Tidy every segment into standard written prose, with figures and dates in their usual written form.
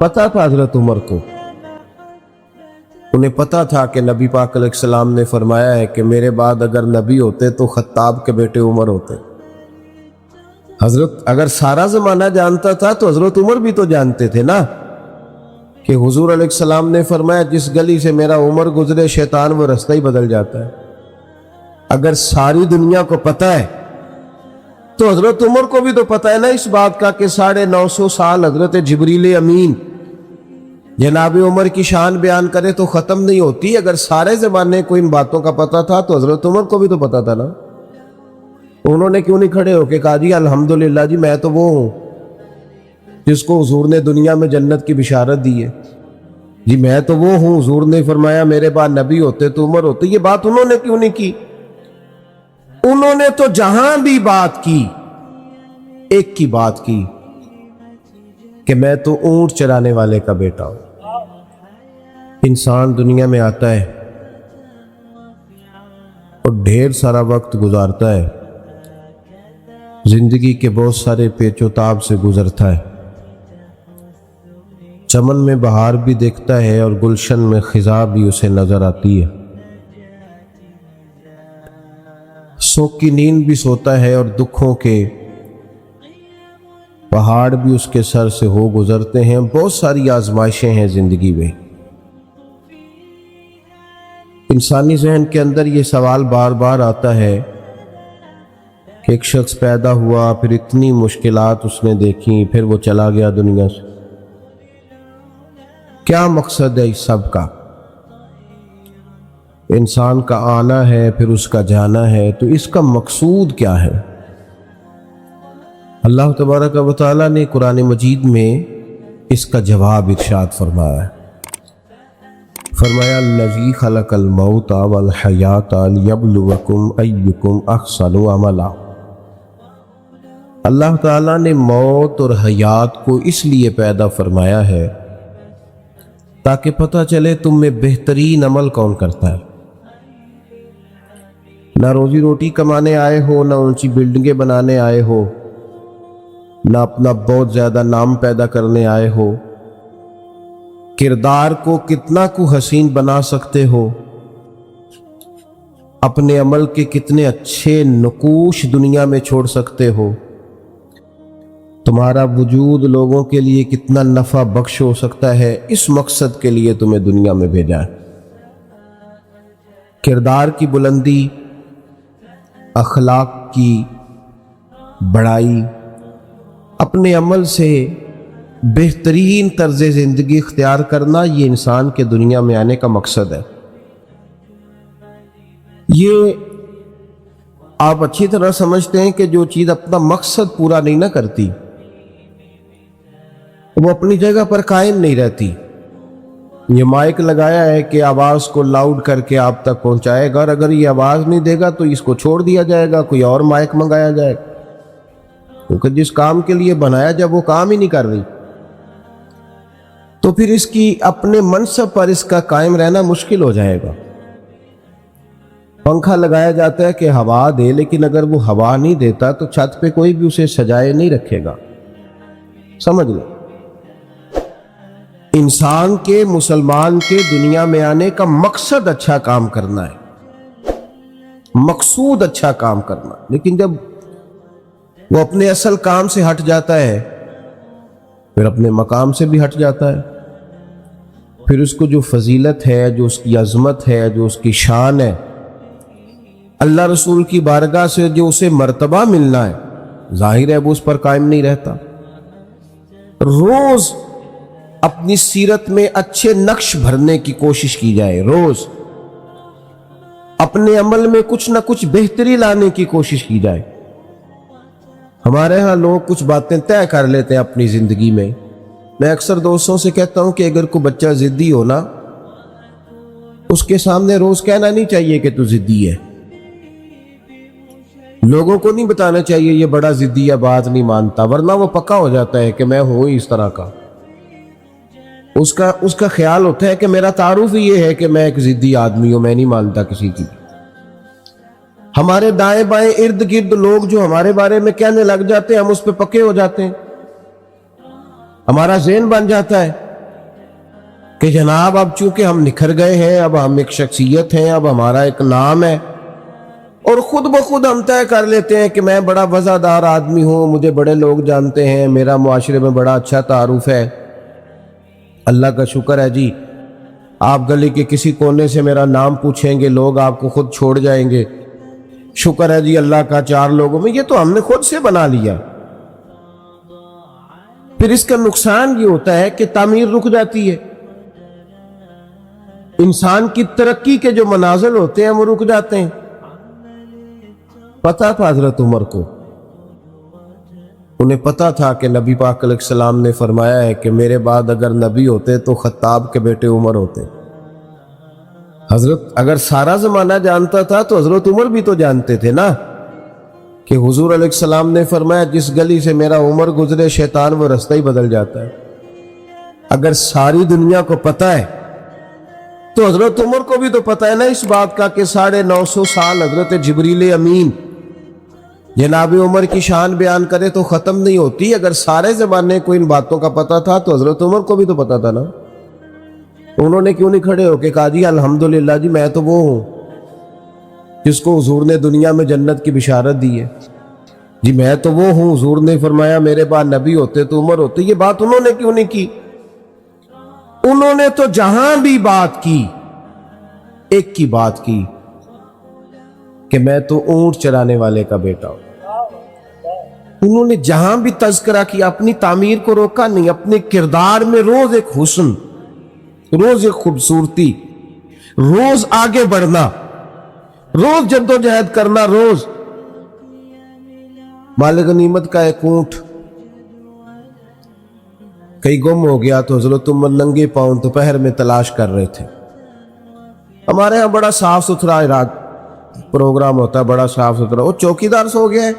پتا تھا حضرت عمر کو، انہیں پتا تھا کہ نبی پاک علیہ السلام نے فرمایا ہے کہ میرے بعد اگر نبی ہوتے تو خطاب کے بیٹے عمر ہوتے۔ حضرت اگر سارا زمانہ جانتا تھا تو حضرت عمر بھی تو جانتے تھے نا کہ حضور علیہ السلام نے فرمایا جس گلی سے میرا عمر گزرے شیطان وہ رستہ ہی بدل جاتا ہے۔ اگر ساری دنیا کو پتہ ہے تو حضرت عمر کو بھی تو پتہ ہے نا اس بات کا کہ 950 سال حضرت جبریل امین جناب عمر کی شان بیان کرے تو ختم نہیں ہوتی۔ اگر سارے زمانے کو ان باتوں کا پتہ تھا تو حضرت عمر کو بھی تو پتہ تھا نا۔ انہوں نے کیوں نہیں کھڑے ہو کے کہا جی الحمدللہ جی میں تو وہ ہوں جس کو حضور نے دنیا میں جنت کی بشارت دی ہے، جی میں تو وہ ہوں، حضور نے فرمایا میرے بعد نبی ہوتے تو عمر ہوتے۔ یہ بات انہوں نے کیوں نہیں کی؟ انہوں نے تو جہاں بھی بات کی ایک کی بات کی کہ میں تو اونٹ چرانے والے کا بیٹا ہوں۔ انسان دنیا میں آتا ہے اور ڈھیر سارا وقت گزارتا ہے، زندگی کے بہت سارے پیچ و تاب سے گزرتا ہے، چمن میں بہار بھی دیکھتا ہے اور گلشن میں خزاں بھی اسے نظر آتی ہے، سوگ کی نیند بھی سوتا ہے اور دکھوں کے پہاڑ بھی اس کے سر سے ہو گزرتے ہیں۔ بہت ساری آزمائشیں ہیں زندگی میں۔ انسانی ذہن کے اندر یہ سوال بار بار آتا ہے کہ ایک شخص پیدا ہوا، پھر اتنی مشکلات اس نے دیکھیں، پھر وہ چلا گیا دنیا سے، کیا مقصد ہے اس سب کا؟ انسان کا آنا ہے پھر اس کا جانا ہے، تو اس کا مقصود کیا ہے؟ اللہ تبارک و تعالیٰ نے قرآن مجید میں اس کا جواب ارشاد فرمایا ہے۔ فرمایا الذی خلق الموت والحیات لیبلوکم ایکم احسن عملا۔ اللہ تعالیٰ نے موت اور حیات کو اس لیے پیدا فرمایا ہے تاکہ پتہ چلے تم میں بہترین عمل کون کرتا ہے۔ نہ روزی روٹی کمانے آئے ہو، نہ اونچی بلڈنگیں بنانے آئے ہو، نہ اپنا بہت زیادہ نام پیدا کرنے آئے ہو، کردار کو کتنا کو حسین بنا سکتے ہو، اپنے عمل کے کتنے اچھے نقوش دنیا میں چھوڑ سکتے ہو، تمہارا وجود لوگوں کے لیے کتنا نفع بخش ہو سکتا ہے، اس مقصد کے لیے تمہیں دنیا میں بھیجا ہے۔ کردار کی بلندی، اخلاق کی بڑائی، اپنے عمل سے بہترین طرز زندگی اختیار کرنا، یہ انسان کے دنیا میں آنے کا مقصد ہے۔ یہ آپ اچھی طرح سمجھتے ہیں کہ جو چیز اپنا مقصد پورا نہیں نہ کرتی وہ اپنی جگہ پر قائم نہیں رہتی۔ یہ مائک لگایا ہے کہ آواز کو لاؤڈ کر کے آپ تک پہنچائے گا، اور اگر یہ آواز نہیں دے گا تو اس کو چھوڑ دیا جائے گا، کوئی اور مائک منگایا جائے گا، کیونکہ جس کام کے لیے بنایا جب وہ کام ہی نہیں کر رہی تو پھر اس کی اپنے منصب پر اس کا قائم رہنا مشکل ہو جائے گا۔ پنکھا لگایا جاتا ہے کہ ہوا دے، لیکن اگر وہ ہوا نہیں دیتا تو چھت پہ کوئی بھی اسے سجائے نہیں رکھے گا۔ سمجھ لیں، انسان کے، مسلمان کے دنیا میں آنے کا مقصد اچھا کام کرنا ہے، مقصود اچھا کام کرنا، لیکن جب وہ اپنے اصل کام سے ہٹ جاتا ہے پھر اپنے مقام سے بھی ہٹ جاتا ہے، پھر اس کو جو فضیلت ہے، جو اس کی عظمت ہے، جو اس کی شان ہے، اللہ رسول کی بارگاہ سے جو اسے مرتبہ ملنا ہے، ظاہر ہے وہ اس پر قائم نہیں رہتا۔ روز اپنی سیرت میں اچھے نقش بھرنے کی کوشش کی جائے، روز اپنے عمل میں کچھ نہ کچھ بہتری لانے کی کوشش کی جائے۔ ہمارے ہاں لوگ کچھ باتیں طے کر لیتے ہیں اپنی زندگی میں۔ میں اکثر دوستوں سے کہتا ہوں کہ اگر کوئی بچہ ضدی ہو نا، اس کے سامنے روز کہنا نہیں چاہیے کہ تو ضدی ہے۔ لوگوں کو نہیں بتانا چاہیے یہ بڑا ضدی ہے، بات نہیں مانتا، ورنہ وہ پکا ہو جاتا ہے کہ میں ہوں ہی اس طرح کا۔ اس کا خیال ہوتا ہے کہ میرا تعارف ہی یہ ہے کہ میں ایک ضدی آدمی ہوں، میں نہیں مانتا کسی کی۔ ہمارے دائیں بائیں ارد گرد لوگ جو ہمارے بارے میں کہنے لگ جاتے ہیں، ہم اس پہ پکے ہو جاتے ہیں، ہمارا ذہن بن جاتا ہے کہ جناب اب چونکہ ہم نکھر گئے ہیں، اب ہم ایک شخصیت ہیں، اب ہمارا ایک نام ہے، اور خود بخود ہم طے کر لیتے ہیں کہ میں بڑا وفادار آدمی ہوں، مجھے بڑے لوگ جانتے ہیں، میرا معاشرے میں بڑا اچھا تعارف ہے۔ اللہ کا شکر ہے جی، آپ گلی کے کسی کونے سے میرا نام پوچھیں گے، لوگ آپ کو خود چھوڑ جائیں گے۔ شکر ہے جی اللہ کا، 4 لوگوں میں، یہ تو ہم نے خود سے بنا لیا۔ پھر اس کا نقصان یہ ہوتا ہے کہ تعمیر رک جاتی ہے، انسان کی ترقی کے جو منازل ہوتے ہیں وہ رک جاتے ہیں۔ پتا تھا حضرت عمر کو، انہیں پتا تھا کہ نبی پاک علیہ السلام نے فرمایا ہے کہ میرے بعد اگر نبی ہوتے تو خطاب کے بیٹے عمر ہوتے۔ حضرت اگر سارا زمانہ جانتا تھا تو حضرت عمر بھی تو جانتے تھے نا کہ حضور علیہ السلام نے فرمایا جس گلی سے میرا عمر گزرے شیطان وہ رستہ ہی بدل جاتا ہے۔ اگر ساری دنیا کو پتا ہے تو حضرت عمر کو بھی تو پتا ہے نا اس بات کا کہ 950 سال حضرت جبریل امین جناب عمر کی شان بیان کرے تو ختم نہیں ہوتی۔ اگر سارے زمانے کو ان باتوں کا پتا تھا تو حضرت عمر کو بھی تو پتا تھا نا۔ انہوں نے کیوں نہیں کھڑے ہو کہ کہا جی الحمدللہ جی میں تو وہ ہوں جس کو حضور نے دنیا میں جنت کی بشارت دی ہے، جی میں تو وہ ہوں، حضور نے فرمایا میرے بعد نبی ہوتے تو عمر ہوتے۔ یہ بات انہوں نے کیوں نہیں کی؟ انہوں نے تو جہاں بھی بات کی ایک کی بات کی کہ میں تو اونٹ چرانے والے کا بیٹا ہوں۔ انہوں نے جہاں بھی تذکرہ کیا اپنی تعمیر کو روکا نہیں، اپنے کردار میں روز ایک حسن، روز ایک خوبصورتی، روز آگے بڑھنا، روز جد و جہد کرنا، روز مال غنیمت کا ایک اونٹ کہیں گم ہو گیا تو حضرت عمر ننگے پاؤں دوپہر میں تلاش کر رہے تھے۔ ہمارے ہاں بڑا صاف ستھرا رات پروگرام ہوتا ہے، بڑا صاف ستھرا۔ وہ چوکیدار سو گیا ہے،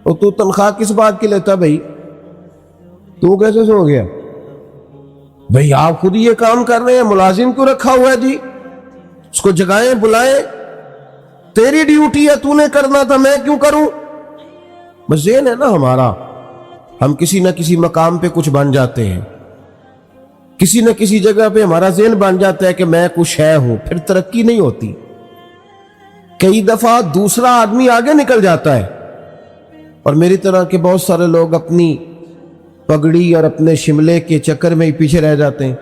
اور تو تنخواہ کس بات کی لیتا بھائی؟ تو کیسے سو گیا بھائی؟ آپ خود یہ کام کر رہے ہیں، ملازم کیوں رکھا ہوا ہے جی؟ اس کو جگائیں، بلائیں، تیری ڈیوٹی ہے، تو نے کرنا تھا، میں کیوں کروں؟ بس ذہن ہے نا ہمارا، ہم کسی نہ کسی مقام پہ کچھ بن جاتے ہیں، کسی نہ کسی جگہ پہ ہمارا ذہن بن جاتا ہے کہ میں کچھ ہے ہوں، پھر ترقی نہیں ہوتی۔ کئی دفعہ دوسرا آدمی آگے نکل جاتا ہے، اور میری طرح کے بہت سارے لوگ اپنی پگڑی اور اپنے شملے کے چکر میں ہی پیچھے رہ جاتے ہیں۔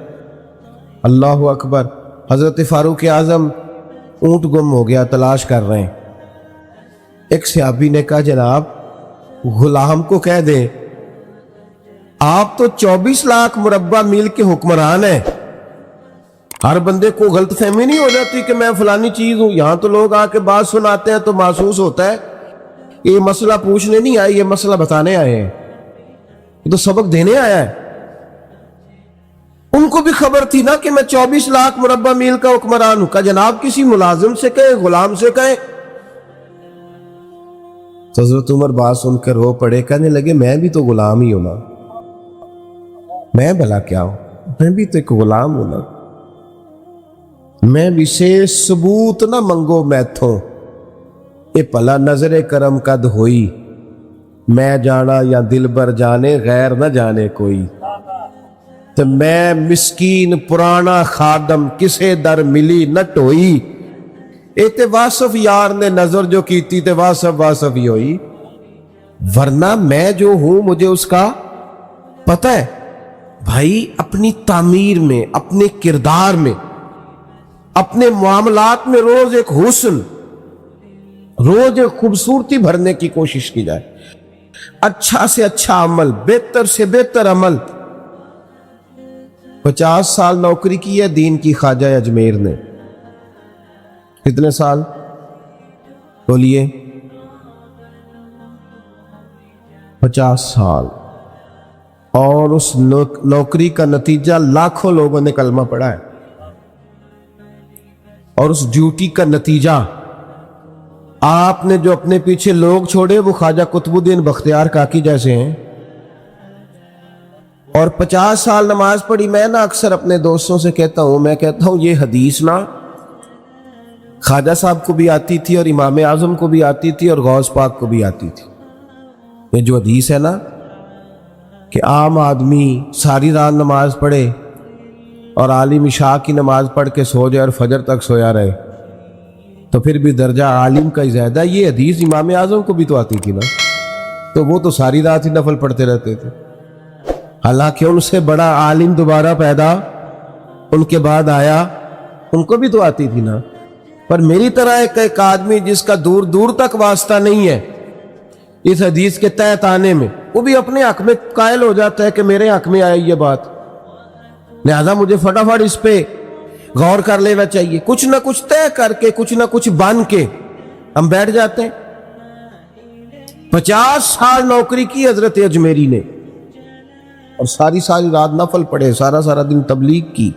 اللہ اکبر! حضرت فاروق اعظم اونٹ گم ہو گیا، تلاش کر رہے ہیں۔ ایک صحابی نے کہا جناب غلام کو کہہ دیں آپ تو 24 لاکھ مربع میل کے حکمران ہیں، ہر بندے کو غلط فہمی نہیں ہو جاتی کہ میں فلانی چیز ہوں؟ یہاں تو لوگ آ کے بات سناتے ہیں تو محسوس ہوتا ہے یہ مسئلہ پوچھنے نہیں آئے، یہ مسئلہ بتانے آئے ہیں، یہ تو سبق دینے آیا ہے۔ ان کو بھی خبر تھی نا کہ میں 24 لاکھ مربع میل کا حکمران ہوں۔ کہ جناب کسی ملازم سے کہے، غلام سے کہے۔ تو حضرت عمر بات سن کر رو پڑے، کہنے لگے میں بھی تو غلام ہی ہوں نا، میں بھلا کیا ہوں، میں بھی تو ایک غلام ہوں نا، میں بھی سے ثبوت نہ منگو میتھوں، اے پلا نظر کرم قد ہوئی، میں جانا یا دل بر جانے غیر نہ جانے کوئی، تو میں مسکین پرانا خادم کسے در ملی نہ ٹوئی، اے تے واصف یار نے نظر جو کیتی تے واصف ہی ہوئی، ورنہ میں جو ہوں مجھے اس کا پتہ ہے۔ بھائی اپنی تعمیر میں، اپنے کردار میں، اپنے معاملات میں روز ایک حسن، روز ایک خوبصورتی بھرنے کی کوشش کی جائے، اچھا سے اچھا عمل، بہتر سے بہتر عمل۔ 50 سال نوکری کی ہے دین کی خواجہ اجمیر نے، کتنے سال بولیے؟ 50 سال، اور اس نوکری کا نتیجہ لاکھوں لوگوں نے کلمہ پڑھا ہے، اور اس ڈیوٹی کا نتیجہ آپ نے جو اپنے پیچھے لوگ چھوڑے وہ خواجہ قطب الدین بختیار کاکی جیسے ہیں، اور 50 سال نماز پڑھی۔ میں نا اکثر اپنے دوستوں سے کہتا ہوں، میں کہتا ہوں یہ حدیث نا خواجہ صاحب کو بھی آتی تھی، اور امام اعظم کو بھی آتی تھی، اور غوث پاک کو بھی آتی تھی۔ یہ جو حدیث ہے نا کہ عام آدمی ساری رات نماز پڑھے اور عالم عشاء کی نماز پڑھ کے سو جائے اور فجر تک سویا رہے تو پھر بھی درجہ عالم کا ہی زیادہ. یہ حدیث امام اعظم کو بھی تو آتی تھی نا, تو وہ تو ساری رات ہی نفل پڑھتے رہتے تھے. حالانکہ ان سے بڑا عالم دوبارہ پیدا ان کے بعد آیا, ان کو بھی تو آتی تھی نا. پر میری طرح ایک آدمی جس کا دور دور تک واسطہ نہیں ہے اس حدیث کے تحت آنے میں, وہ بھی اپنے حق میں قائل ہو جاتا ہے کہ میرے حق میں آئی یہ بات, لہذا مجھے فٹافٹ اس پہ غور کر لینا چاہیے. کچھ نہ کچھ طے کر کے, کچھ نہ کچھ بن کے ہم بیٹھ جاتے ہیں. 50 سال نوکری کی حضرت اجمیری نے اور ساری رات نفل پڑھے, سارا دن تبلیغ کی.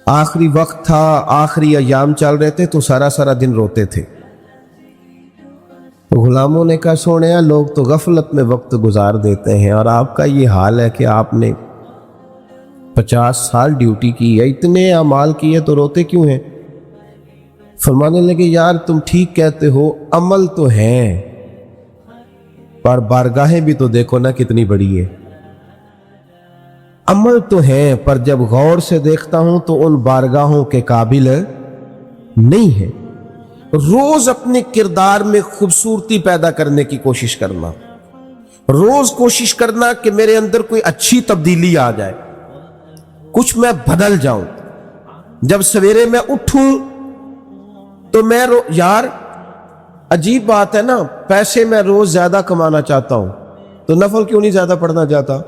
آخری وقت تھا, آخری ایام چل رہے تھے, تو سارا دن روتے تھے. تو غلاموں نے کہا سونے لوگ تو غفلت میں وقت گزار دیتے ہیں اور آپ کا یہ حال ہے کہ آپ نے 50 سال ڈیوٹی کی ہے, اتنے اعمال کیے, تو روتے کیوں ہیں؟ فرمانے لگے یار تم ٹھیک کہتے ہو, عمل تو ہیں پر بارگاہیں بھی تو دیکھو نا کتنی بڑی ہے. عمل تو ہیں پر جب غور سے دیکھتا ہوں تو ان بارگاہوں کے قابل نہیں ہے. روز اپنے کردار میں خوبصورتی پیدا کرنے کی کوشش کرنا, روز کوشش کرنا کہ میرے اندر کوئی اچھی تبدیلی آ جائے, کچھ میں بدل جاؤں. جب سویرے میں اٹھوں تو میں یار عجیب بات ہے نا, پیسے میں روز زیادہ کمانا چاہتا ہوں تو نفل کیوں نہیں زیادہ پڑھنا چاہتا؟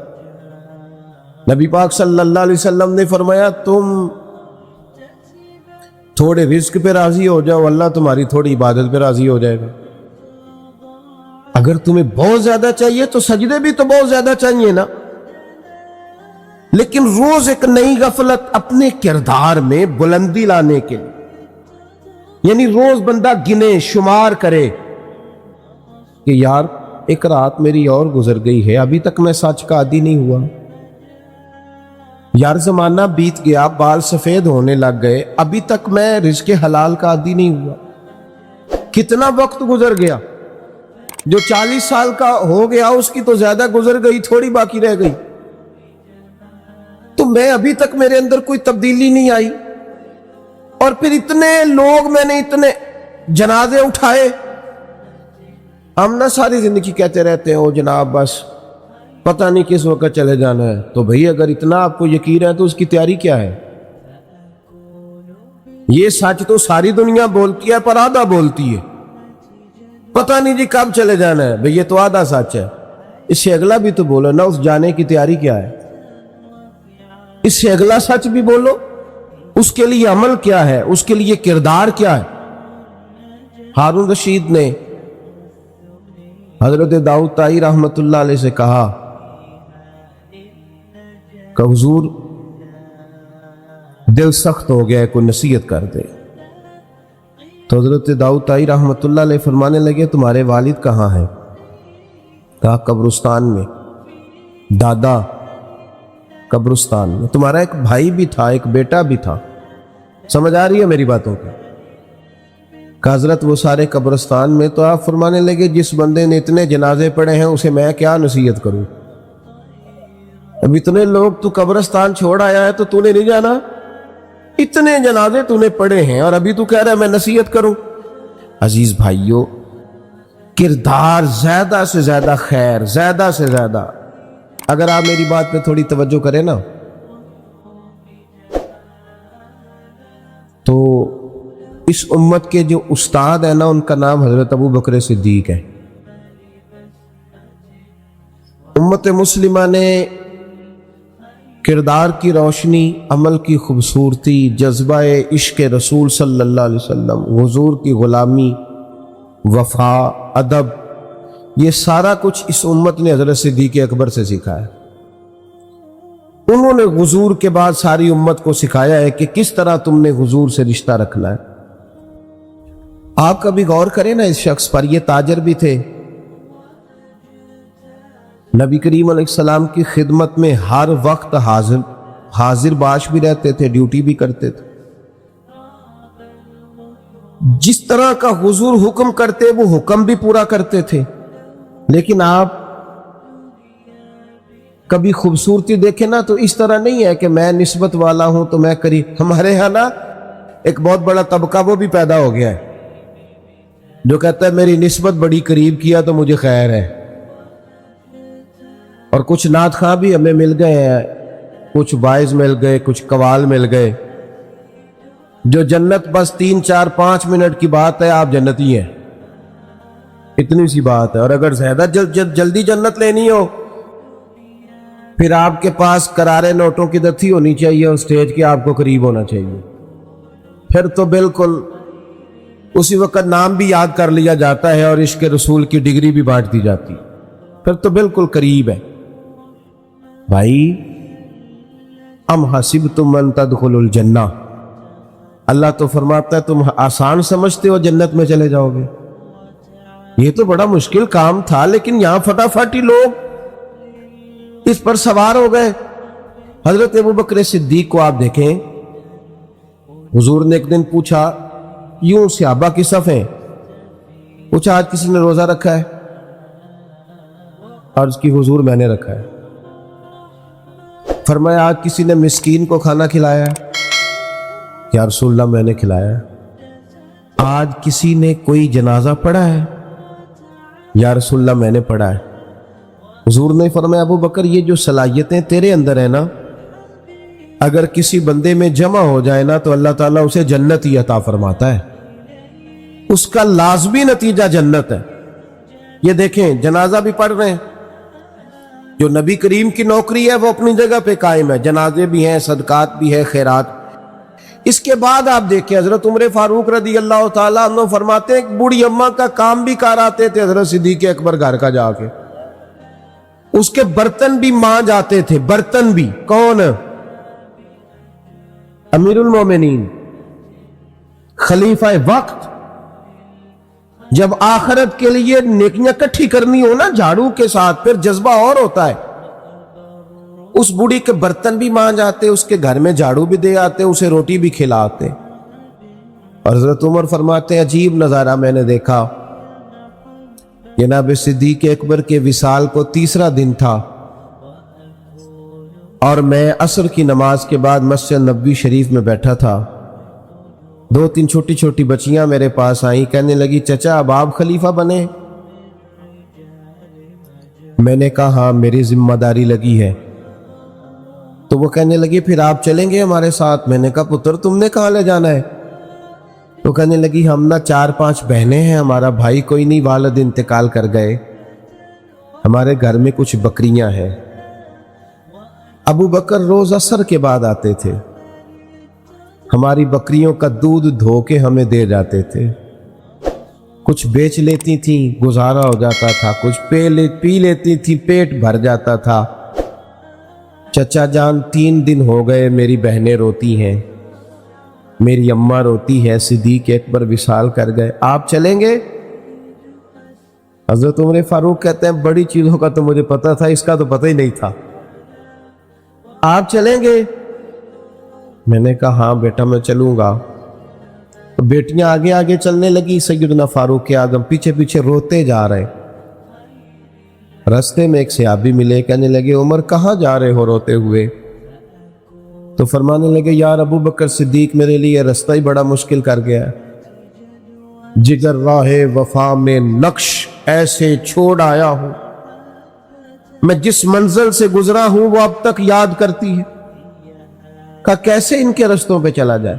نبی پاک صلی اللہ علیہ وسلم نے فرمایا تم تھوڑے رزق پہ راضی ہو جاؤ, اللہ تمہاری تھوڑی عبادت پہ راضی ہو جائے گا. اگر تمہیں بہت زیادہ چاہیے تو سجدے بھی تو بہت زیادہ چاہیے نا. لیکن روز ایک نئی غفلت اپنے کردار میں بلندی لانے کے لیے, یعنی روز بندہ گنے شمار کرے کہ یار ایک رات میری اور گزر گئی ہے, ابھی تک میں سچ کا عادی نہیں ہوا. یار زمانہ بیت گیا, بال سفید ہونے لگ گئے, ابھی تک میں رزق حلال کا عادی نہیں ہوا. کتنا وقت گزر گیا, جو 40 سال کا ہو گیا اس کی تو زیادہ گزر گئی, تھوڑی باقی رہ گئی. تو میں ابھی تک میرے اندر کوئی تبدیلی نہیں آئی, اور پھر اتنے لوگ, میں نے اتنے جنازے اٹھائے. ہم نہ ساری زندگی کہتے رہتے ہیں او جناب بس پتہ نہیں کس وقت چلے جانا ہے. تو بھئی اگر اتنا آپ کو یقین ہے تو اس کی تیاری کیا ہے؟ یہ سچ تو ساری دنیا بولتی ہے پر آدھا بولتی ہے. پتہ نہیں جی کب چلے جانا ہے, بھئی یہ تو آدھا سچ ہے. اس سے اگلا بھی تو بولو نا, اس جانے کی تیاری کیا ہے؟ اس سے اگلا سچ بھی بولو, اس کے لیے عمل کیا ہے, اس کے لیے کردار کیا ہے. ہارون رشید نے حضرت داؤد طائی رحمت اللہ علیہ سے کہا کہ حضور دل سخت ہو گیا ہے, کوئی نصیحت کر دے. تو حضرت داؤد طائی رحمت اللہ علیہ فرمانے لگے تمہارے والد کہاں ہیں؟ کہا قبرستان میں. دادا قبرستان میں. تمہارا ایک بھائی بھی تھا, ایک بیٹا بھی تھا, سمجھ آ رہی ہے میری باتوں کی؟ کہ حضرت وہ سارے قبرستان میں. تو آپ فرمانے لگے جس بندے نے اتنے جنازے پڑے ہیں اسے میں کیا نصیحت کروں؟ اب اتنے لوگ تو قبرستان چھوڑ آیا ہے تو تو نے نہیں جانا, اتنے جنازے تو نے پڑے ہیں اور ابھی تو کہہ رہا ہے میں نصیحت کروں. عزیز بھائیو, کردار زیادہ سے زیادہ خیر, زیادہ سے زیادہ. اگر آپ میری بات پہ تھوڑی توجہ کریں نا تو اس امت کے جو استاد ہیں نا ان کا نام حضرت ابو بکر صدیق ہے. امت مسلمہ نے کردار کی روشنی, عمل کی خوبصورتی, جذبہ عشق رسول صلی اللہ علیہ وسلم, حضور کی غلامی, وفا, ادب, یہ سارا کچھ اس امت نے حضرت صدیق اکبر سے سیکھا ہے. انہوں نے حضور کے بعد ساری امت کو سکھایا ہے کہ کس طرح تم نے حضور سے رشتہ رکھنا ہے. آپ کبھی غور کریں نا اس شخص پر, یہ تاجر بھی تھے, نبی کریم علیہ السلام کی خدمت میں ہر وقت حاضر باش بھی رہتے تھے, ڈیوٹی بھی کرتے تھے. جس طرح کا حضور حکم کرتے وہ حکم بھی پورا کرتے تھے. لیکن آپ کبھی خوبصورتی دیکھے نا تو اس طرح نہیں ہے کہ میں نسبت والا ہوں تو میں قریب. ہمارے ہاں نا ایک بہت بڑا طبقہ وہ بھی پیدا ہو گیا ہے جو کہتا ہے میری نسبت بڑی قریب کیا تو مجھے خیر ہے. اور کچھ نعت خواں بھی ہمیں مل گئے ہیں، کچھ وائز مل گئے، کچھ قوال مل گئے، جو جنت بس 3 4 5 منٹ کی بات ہے، آپ جنتی ہیں، اتنی سی بات ہے. اور اگر زیادہ جلدی جنت لینی ہو پھر آپ کے پاس کرارے نوٹوں کی دتھی ہونی چاہیے اور سٹیج کے آپ کو قریب ہونا چاہیے. پھر تو بالکل اسی وقت نام بھی یاد کر لیا جاتا ہے اور عشق رسول کی ڈگری بھی بانٹ دی جاتی، پھر تو بالکل قریب ہے. بھائی ام حسبتم ان تدخلوا الجنہ، اللہ تو فرماتا ہے تم آسان سمجھتے ہو جنت میں چلے جاؤ گے. یہ تو بڑا مشکل کام تھا، لیکن یہاں فٹافٹ ہی لوگ اس پر سوار ہو گئے. حضرت ابوبکر صدیق کو آپ دیکھیں، حضور نے ایک دن پوچھا، یوں صحابہ کی صفیں، پوچھا آج کسی نے روزہ رکھا ہے؟ عرض کی حضور میں نے رکھا ہے. فرمایا آج کسی نے مسکین کو کھانا کھلایا ہے؟ یا رسول اللہ میں نے کھلایا ہے. آج کسی نے کوئی جنازہ پڑھا ہے؟ یا رسول اللہ میں نے پڑھا ہے. حضور نے فرمایا ابو بکر یہ جو صلاحیتیں تیرے اندر ہیں نا، اگر کسی بندے میں جمع ہو جائے نا تو اللہ تعالیٰ اسے جنت ہی عطا فرماتا ہے، اس کا لازمی نتیجہ جنت ہے. یہ دیکھیں جنازہ بھی پڑھ رہے ہیں، جو نبی کریم کی نوکری ہے وہ اپنی جگہ پہ قائم ہے، جنازے بھی ہیں، صدقات بھی ہے، خیرات. اس کے بعد آپ دیکھیں حضرت عمر فاروق رضی اللہ تعالیٰ عنہ فرماتے ہیں ایک بوڑھی اماں کا کام بھی کر آتے تھے حضرت صدیق اکبر گھر کا جا کے، اس کے برتن بھی مانج آتے تھے. برتن بھی کون؟ امیر المومنین، خلیفہ وقت. جب آخرت کے لیے نیکیاں کٹھی کرنی ہو نا جھاڑو کے ساتھ، پھر جذبہ اور ہوتا ہے. اس بوڑھی کے برتن بھی مانج آتے، اس کے گھر میں جھاڑو بھی دے آتے، اسے روٹی بھی کھلاتے. اور حضرت عمر فرماتے عجیب نظارہ میں نے دیکھا. جناب صدیق اکبر کے وصال کو 3را دن تھا اور میں عصر کی نماز کے بعد مسجد نبوی شریف میں بیٹھا تھا. 2-3 چھوٹی چھوٹی بچیاں میرے پاس آئیں، کہنے لگی چچا اب آپ خلیفہ بنے؟ میں نے کہا ہاں میری ذمہ داری لگی ہے. تو وہ کہنے لگی پھر آپ چلیں گے ہمارے ساتھ؟ میں نے کہا پتر تم نے کہاں لے جانا ہے؟ تو کہنے لگی ہم نا 4-5 بہنیں ہیں، ہمارا بھائی کوئی نہیں، والد انتقال کر گئے، ہمارے گھر میں کچھ بکریاں ہیں. ابو بکر روز عصر کے بعد آتے تھے، ہماری بکریوں کا دودھ دھو کے ہمیں دے جاتے تھے. کچھ بیچ لیتی تھیں گزارا ہو جاتا تھا، کچھ پی لیتی تھی پیٹ بھر جاتا تھا. چچا جان 3 دن ہو گئے میری بہنیں روتی ہیں، میری اماں روتی ہے، صدیق اکبر وصال کر گئے، آپ چلیں گے؟ حضرت عمر فاروق کہتے ہیں بڑی چیزوں کا تو مجھے پتا تھا، اس کا تو پتہ ہی نہیں تھا. آپ چلیں گے؟ میں نے کہا ہاں بیٹا میں چلوں گا. تو بیٹیاں آگے آگے چلنے لگی، سیدنا فاروق اعظم پیچھے پیچھے روتے جا رہے. رستے میں ایک صحابی ملے، کہنے لگے عمر کہاں جا رہے ہو روتے ہوئے؟ تو فرمانے لگے یار ابو بکر صدیق میرے لیے رستہ ہی بڑا مشکل کر گیا ہے. جگر راہ وفا میں نقش ایسے چھوڑ آیا ہوں، میں جس منزل سے گزرا ہوں وہ اب تک یاد کرتی ہے. کہ کیسے ان کے رستوں پہ چلا جائے؟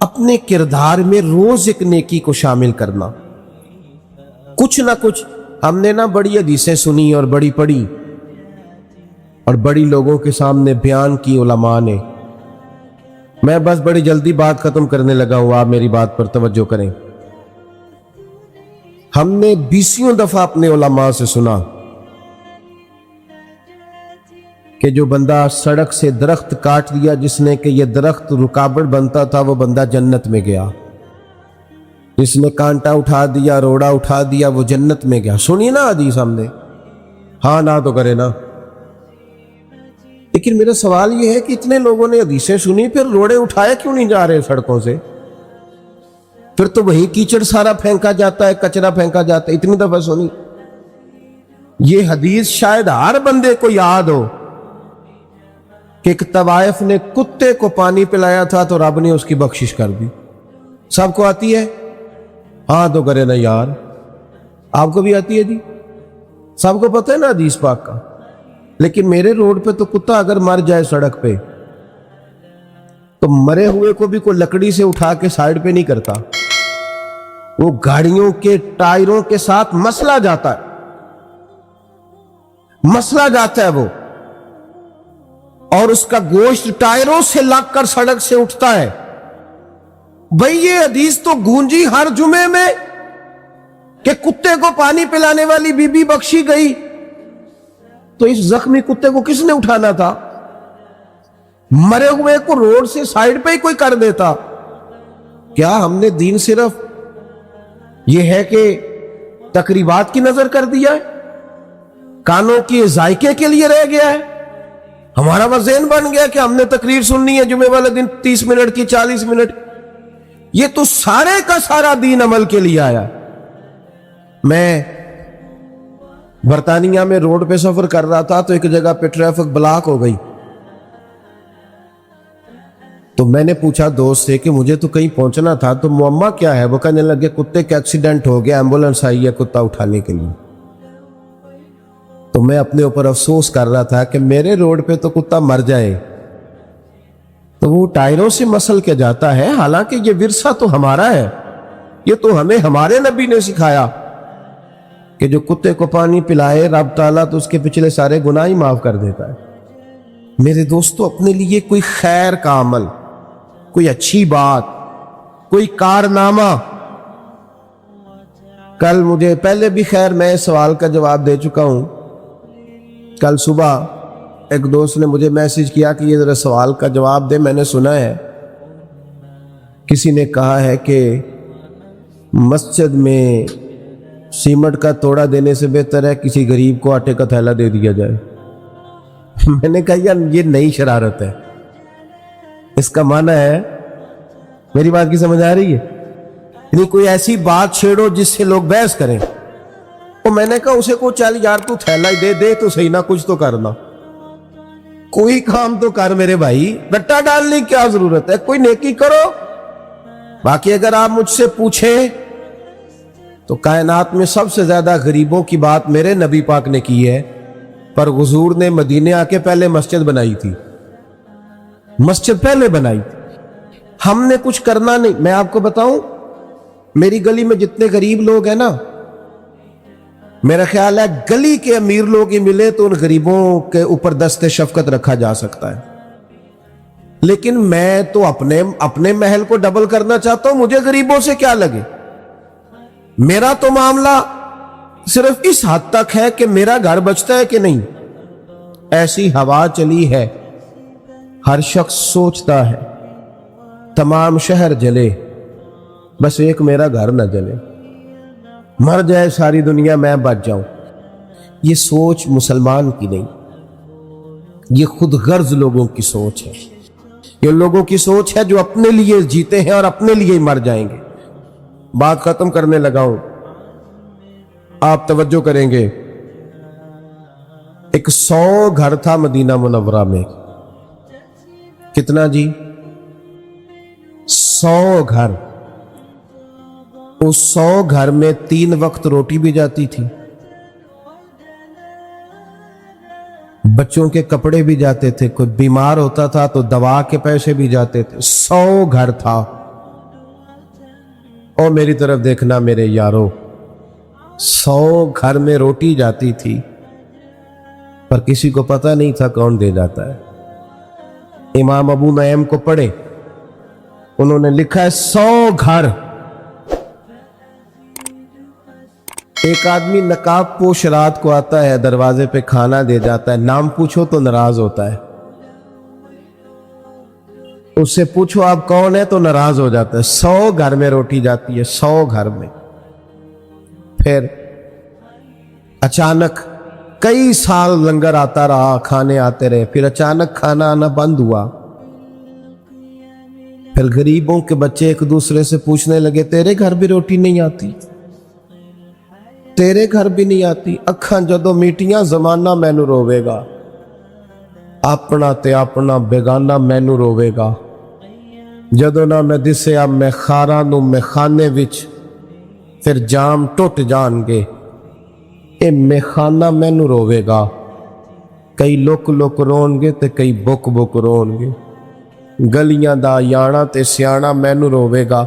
اپنے کردار میں روز ایک نیکی کو شامل کرنا. کچھ نہ کچھ ہم نے نا بڑی حدیثیں سنی اور بڑی پڑھی اور بڑی لوگوں کے سامنے بیان کی علماء نے. میں بس بڑی جلدی بات ختم کرنے لگا ہوں، آپ میری بات پر توجہ کریں. ہم نے 20 دفعہ اپنے علماء سے سنا کہ جو بندہ سڑک سے درخت کاٹ دیا جس نے کہ یہ درخت رکاوٹ بنتا تھا وہ بندہ جنت میں گیا. جس نے کانٹا اٹھا دیا، روڑا اٹھا دیا، وہ جنت میں گیا. سنی نا حدیث ہم نے؟ ہاں نہ تو کرے نا. لیکن میرا سوال یہ ہے کہ اتنے لوگوں نے حدیثیں سنی، پھر روڑے اٹھائے کیوں نہیں جا رہے سڑکوں سے؟ پھر تو وہی کیچڑ سارا پھینکا جاتا ہے، کچرا پھینکا جاتا ہے. اتنی دفعہ سنی. یہ حدیث شاید ہر بندے کو یاد ہو کہ ایک طوائف نے کتے کو پانی پلایا تھا تو رب نے اس کی بخشش کر دی. سب کو آتی ہے؟ ہاں تو کرے نا یار. آپ کو بھی آتی ہے جی؟ سب کو پتہ ہے نا حدیث پاک کا. لیکن میرے روڈ پہ تو کتا اگر مر جائے سڑک پہ تو مرے ہوئے کو بھی کوئی لکڑی سے اٹھا کے سائیڈ پہ نہیں کرتا, وہ گاڑیوں کے ٹائروں کے ساتھ مسلا جاتا ہے, مسلا جاتا ہے وہ, اور اس کا گوشت ٹائروں سے لگ کر سڑک سے اٹھتا ہے. بھئی یہ حدیث تو گونجی ہر جمعے میں کہ کتے کو پانی پلانے والی بی بی بخشی گئی, تو اس زخمی کتے کو کس نے اٹھانا تھا؟ مرے ہوئے کو روڈ سے سائیڈ پہ ہی کوئی کر دیتا. کیا ہم نے دین صرف یہ ہے کہ تقریبات کی نظر کر دیا ہے, کانوں کی ذائقے کے لیے رہ گیا ہے؟ ہمارا وہ ذہن بن گیا کہ ہم نے تقریر سننی ہے جمعے والے دن 30 منٹ کی 40 منٹ. یہ تو سارے کا سارا دین عمل کے لیے آیا. میں برطانیہ میں روڈ پہ سفر کر رہا تھا تو ایک جگہ پہ ٹریفک بلاک ہو گئی, تو میں نے پوچھا دوست سے کہ مجھے تو کہیں پہنچنا تھا, تو معمہ کیا ہے؟ وہ کہنے لگے کتے کا ایکسیڈنٹ ہو گیا, ایمبولنس آئی ہے کتا اٹھانے کے لیے. تو میں اپنے اوپر افسوس کر رہا تھا کہ میرے روڈ پہ تو کتا مر جائے تو وہ ٹائروں سے مسل کے جاتا ہے, حالانکہ یہ ورثہ تو ہمارا ہے. یہ تو ہمیں ہمارے نبی نے سکھایا کہ جو کتے کو پانی پلائے رب تعالیٰ تو اس کے پچھلے سارے گناہ ہی معاف کر دیتا ہے. میرے دوستو, اپنے لیے کوئی خیر کا عمل, کوئی اچھی بات, کوئی کارنامہ. کل مجھے پہلے بھی خیر میں سوال کا جواب دے چکا ہوں. کل صبح ایک دوست نے مجھے میسج کیا کہ یہ ذرا سوال کا جواب دے, میں نے سنا ہے کسی نے کہا ہے کہ مسجد میں سیمنٹ کا توڑا دینے سے بہتر ہے کسی غریب کو آٹے کا تھیلا دے دیا جائے. میں نے کہا یار یہ نئی شرارت ہے, اس کا معنی ہے, میری بات کی سمجھ آ رہی ہے, یعنی کوئی ایسی بات چھیڑو جس سے لوگ بحث کریں. تو میں نے کہا اسے کو چل یار تو تھیلا ہی دے تو صحیح, نہ کچھ تو کرنا, کوئی کام تو کر میرے بھائی, رٹا ڈالنے کی کیا ضرورت ہے, کوئی نیکی کرو. باقی اگر آپ مجھ سے پوچھیں تو کائنات میں سب سے زیادہ غریبوں کی بات میرے نبی پاک نے کی ہے, پر حضور نے مدینے آ کے پہلے مسجد بنائی تھی, مسجد پہلے بنائی تھی. ہم نے کچھ کرنا نہیں. میں آپ کو بتاؤں, میری گلی میں جتنے غریب لوگ ہیں نا, میرا خیال ہے گلی کے امیر لوگ ہی ملے تو ان غریبوں کے اوپر دست شفقت رکھا جا سکتا ہے. لیکن میں تو اپنے محل کو ڈبل کرنا چاہتا ہوں, مجھے غریبوں سے کیا لگے. میرا تو معاملہ صرف اس حد تک ہے کہ میرا گھر بچتا ہے کہ نہیں. ایسی ہوا چلی ہے, ہر شخص سوچتا ہے تمام شہر جلے, بس ایک میرا گھر نہ جلے, مر جائے ساری دنیا میں بچ جاؤں. یہ سوچ مسلمان کی نہیں, یہ خود غرض لوگوں کی سوچ ہے. یہ لوگوں کی سوچ ہے جو اپنے لیے جیتے ہیں اور اپنے لیے ہی مر جائیں گے. بات ختم کرنے لگا ہوں, آپ توجہ کریں گے. ایک 100 گھر تھا مدینہ منورہ میں. کتنا جی؟ 100 گھر. اس 100 گھر میں 3 وقت روٹی بھی جاتی تھی, بچوں کے کپڑے بھی جاتے تھے, کوئی بیمار ہوتا تھا تو دوا کے پیسے بھی جاتے تھے. 100 گھر تھا. اور میری طرف دیکھنا میرے یارو, 100 گھر میں روٹی جاتی تھی, پر کسی کو پتہ نہیں تھا کون دے جاتا ہے. امام ابو نعیم کو پڑھے, انہوں نے لکھا ہے 100 گھر. ایک آدمی نقاب پوش رات کو آتا ہے, دروازے پہ کھانا دے جاتا ہے, نام پوچھو تو ناراض ہوتا ہے. اس سے پوچھو آپ کون ہے تو ناراض ہو جاتا ہے. 100 گھر میں روٹی جاتی ہے, 100 گھر میں. پھر اچانک کئی سال لنگر آتا رہا, کھانے آتے رہے, پھر اچانک کھانا آنا بند ہوا. پھر غریبوں کے بچے ایک دوسرے سے پوچھنے لگے, تیرے گھر بھی روٹی نہیں آتی, تیرے گھر بھی نہیں آتی. اکھاں جدو میٹیاں زمانہ مینو روے گا. ਆਪਣਾ ਤੇ ਆਪਣਾ ਬੇਗਾਨਾ ਮੈਨੂੰ ਰੋਵੇਗਾ। ਜਦੋਂ ਨਾ ਮੈਂ ਦਿਸਿਆ ਮੈਖਾਰਾਂ ਨੂੰ ਮੈਖਾਨੇ ਵਿੱਚ, ਫਿਰ ਜਾਮ ਟੁੱਟ ਜਾਣਗੇ। ਇਹ ਮੈਖਾਨਾ ਮੈਨੂੰ ਰੋਵੇਗਾ। ਕਈ ਲੁਕ ਲੁਕ ਰੋਣਗੇ ਤੇ ਕਈ ਬੁੱਕ ਬੁੱਕ ਰੋਣਗੇ। ਗਲੀਆਂ ਦਾ ਯਾਣਾ ਤੇ ਸਿਆਣਾ ਮੈਨੂੰ ਰੋਵੇਗਾ।